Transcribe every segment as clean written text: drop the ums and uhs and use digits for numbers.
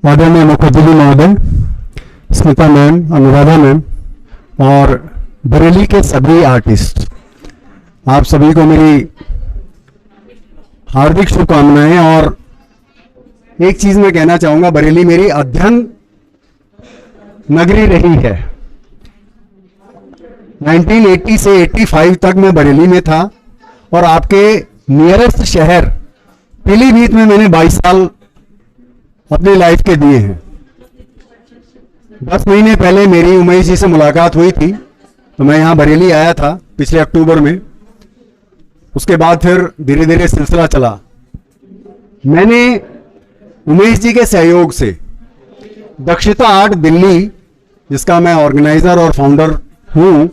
आदरणीय मुखर्जी महोदय, Smita ma'am, Anuradha ma'am और बरेली के सभी आर्टिस्ट, आप सभी को मेरी हार्दिक शुभकामनाएं। और एक चीज मैं कहना चाहूंगा, बरेली मेरी अध्ययन नगरी रही है। 1980 से 85 तक मैं बरेली में था और आपके नियरेस्ट शहर पीलीभीत में मैंने 22 साल अपनी लाइफ के दिए हैं। 10 महीने पहले मेरी उमेश जी से मुलाकात हुई थी, तो मैं यहाँ बरेली आया था पिछले अक्टूबर में। उसके बाद फिर धीरे धीरे सिलसिला चला। मैंने उमेश जी के सहयोग से दक्षिता आर्ट दिल्ली, जिसका मैं ऑर्गेनाइजर और फाउंडर हूँ,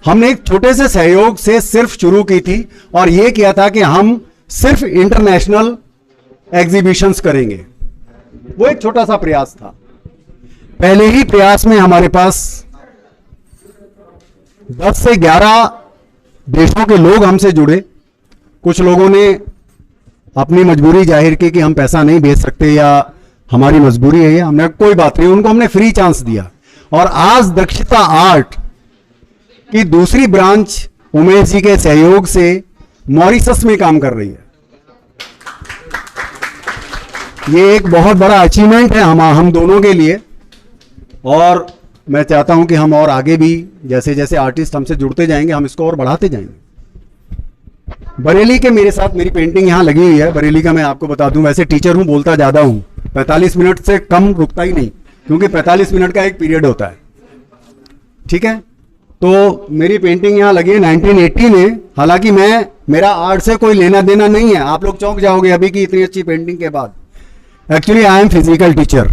हमने एक छोटे से सहयोग से सिर्फ शुरू की थी और ये किया था कि हम सिर्फ इंटरनेशनल एग्जीबिशंस करेंगे। वो एक छोटा सा प्रयास था। पहले ही प्रयास में हमारे पास 10 से 11 देशों के लोग हमसे जुड़े। कुछ लोगों ने अपनी मजबूरी जाहिर की कि हम पैसा नहीं भेज सकते या हमारी मजबूरी है, हमने कोई बात नहीं, उनको हमने फ्री चांस दिया। और आज दक्षिता आर्ट की दूसरी ब्रांच उमेश जी के सहयोग से मॉरिशस में काम कर रही है। ये एक बहुत बड़ा अचीवमेंट है हम दोनों के लिए और मैं चाहता हूं कि हम और आगे भी जैसे जैसे आर्टिस्ट हमसे जुड़ते जाएंगे, हम इसको और बढ़ाते जाएंगे। बरेली के मेरे साथ मेरी पेंटिंग यहां लगी हुई है। बरेली का मैं आपको बता दूं, वैसे टीचर हूं, बोलता ज़्यादा हूं, 45 मिनट से कम रुकता ही नहीं, क्योंकि 45 मिनट का एक पीरियड होता है। ठीक है, तो मेरी पेंटिंग यहाँ लगी है 1980 में। हालांकि मेरा आर्ट से कोई लेना देना नहीं है। आप लोग चौंक जाओगे अभी की इतनी अच्छी पेंटिंग के बाद। Actually I am physical teacher.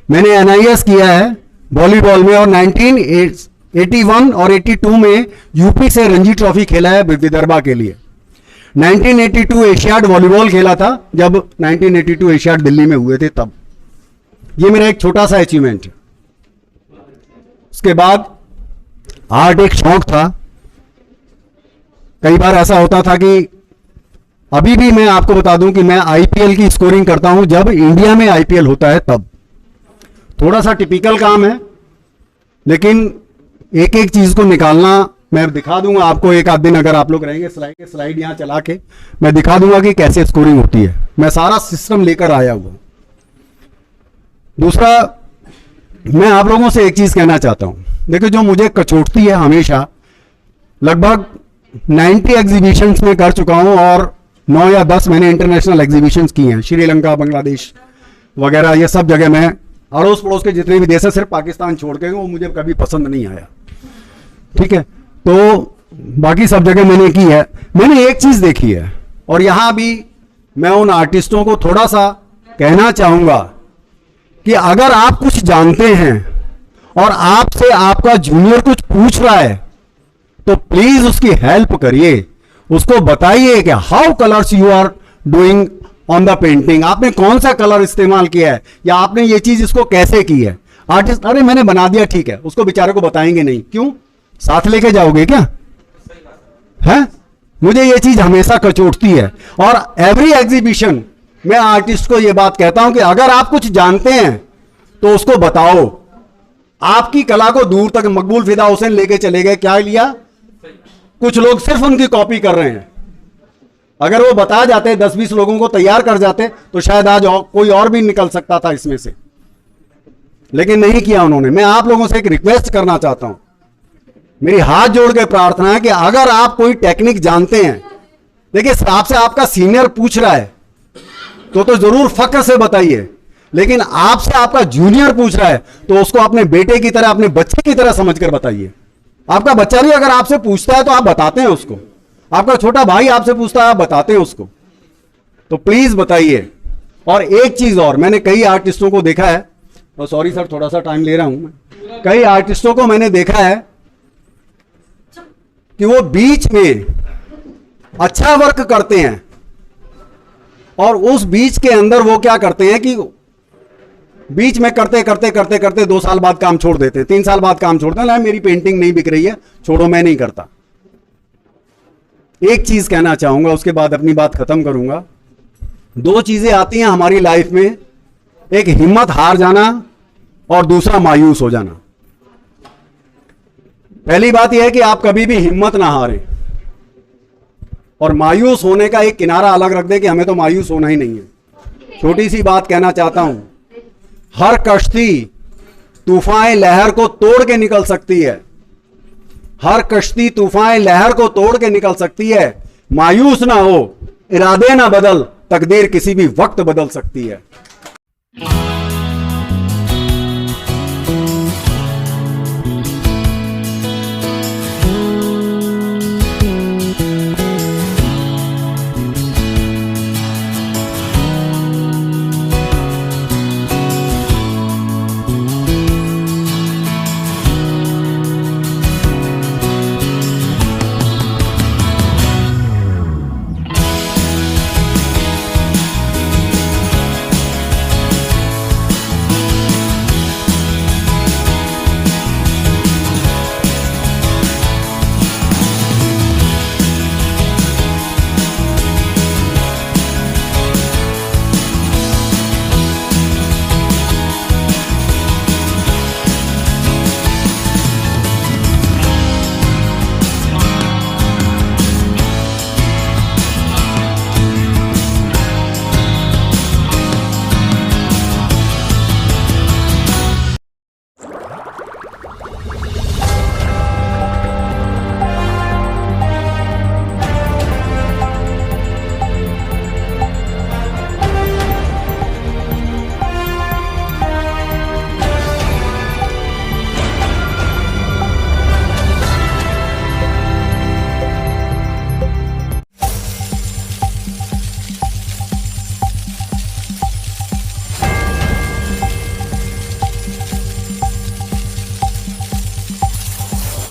मैंने NIS किया है वॉलीबॉल में और 1981 और 82 में यूपी से रणजी ट्रॉफी खेला है विदर्भा के लिए। 1982 एशियाड वॉलीबॉल खेला था, जब 1982 एशियाड दिल्ली में हुए थे तब। ये मेरा एक छोटा सा अचीवमेंट है। उसके बाद आर्ट एक शौक था। कई बार ऐसा होता था कि अभी भी मैं आपको बता दूं कि मैं IPL की स्कोरिंग करता हूं जब इंडिया में IPL होता है तब। थोड़ा सा टिपिकल काम है, लेकिन एक एक चीज को निकालना मैं दिखा दूंगा आपको एक आध दिन, अगर आप लोग रहेंगे। स्लाइड यहां चला के मैं दिखा दूंगा कि कैसे स्कोरिंग होती है। मैं सारा सिस्टम लेकर आया हुआ। दूसरा, मैं आप लोगों से एक चीज कहना चाहता हूं। देखो, जो मुझे कचोटती है हमेशा, लगभग 90 एग्जीबिशंस में कर चुका हूं और 9 या 10 मैंने इंटरनेशनल एग्जीबिशंस की हैं। श्रीलंका, बांग्लादेश वगैरह, ये सब जगह मैं, अड़ोस पड़ोस के जितने भी देश हैं, सिर्फ पाकिस्तान छोड़ के, वो मुझे कभी पसंद नहीं आया। ठीक है, तो बाकी सब जगह मैंने की है। मैंने एक चीज देखी है और यहां भी मैं उन आर्टिस्टों को थोड़ा सा कहना चाहूंगा कि अगर आप कुछ जानते हैं और आपसे आपका जूनियर कुछ पूछ रहा है, तो प्लीज उसकी हेल्प करिए। उसको बताइए कि how colours you are doing on the painting. आपने कौन सा कलर इस्तेमाल किया है या आपने ये चीज इसको कैसे की है। आर्टिस्ट, अरे मैंने बना दिया, ठीक है, उसको बेचारे को बताएंगे नहीं। क्यों? साथ लेके जाओगे क्या? है? मुझे ये चीज हमेशा कचोटती है और एवरी एग्जीबिशन में आर्टिस्ट को ये बात कहता हूं कि अगर आप कुछ जानते हैं तो उसको बताओ। आपकी कला को दूर तक मकबूल फिदा हुसैन लेके चले गए, क्या लिया? कुछ लोग सिर्फ उनकी कॉपी कर रहे हैं। अगर वो बता जाते, 10-20 लोगों को तैयार कर जाते, तो शायद आज कोई और भी निकल सकता था इसमें से, लेकिन नहीं किया उन्होंने। मैं आप लोगों से एक रिक्वेस्ट करना चाहता हूं, मेरी हाथ जोड़ के प्रार्थना है कि अगर आप कोई टेक्निक जानते हैं, देखिए आपसे आपका सीनियर पूछ रहा है तो जरूर फक्र से बताइए, लेकिन आपसे आपका जूनियर पूछ रहा है तो उसको अपने बेटे की तरह, अपने बच्चे की तरह समझकर बताइए। आपका बच्चा भी अगर आपसे पूछता है तो आप बताते हैं उसको। आपका छोटा भाई आपसे पूछता है, आप बताते हैं उसको। तो प्लीज बताइए। और एक चीज और, मैंने कई आर्टिस्टों को देखा है, और सॉरी सर थोड़ा सा टाइम ले रहा हूं मैं, कई आर्टिस्टों को मैंने देखा है कि वो बीच में अच्छा वर्क करते हैं और उस बीच के अंदर वो क्या करते हैं कि बीच में करते करते करते करते 2 साल बाद काम छोड़ देते हैं, 3 साल बाद काम छोड़ते हैं, मेरी पेंटिंग नहीं बिक रही है, छोड़ो मैं नहीं करता। एक चीज कहना चाहूंगा, उसके बाद अपनी बात खत्म करूंगा। 2 चीजें आती हैं हमारी लाइफ में एक हिम्मत हार जाना और दूसरा मायूस हो जाना। पहली बात यह है कि आप कभी भी हिम्मत ना हारें, और मायूस होने का एक किनारा अलग रख दें कि हमें तो मायूस होना ही नहीं है। छोटी सी बात कहना चाहता हूं, हर कश्ती तूफान लहर को तोड़ के निकल सकती है। हर कश्ती तूफान लहर को तोड़ के निकल सकती है। मायूस ना हो, इरादे ना बदल, तकदीर किसी भी वक्त बदल सकती है।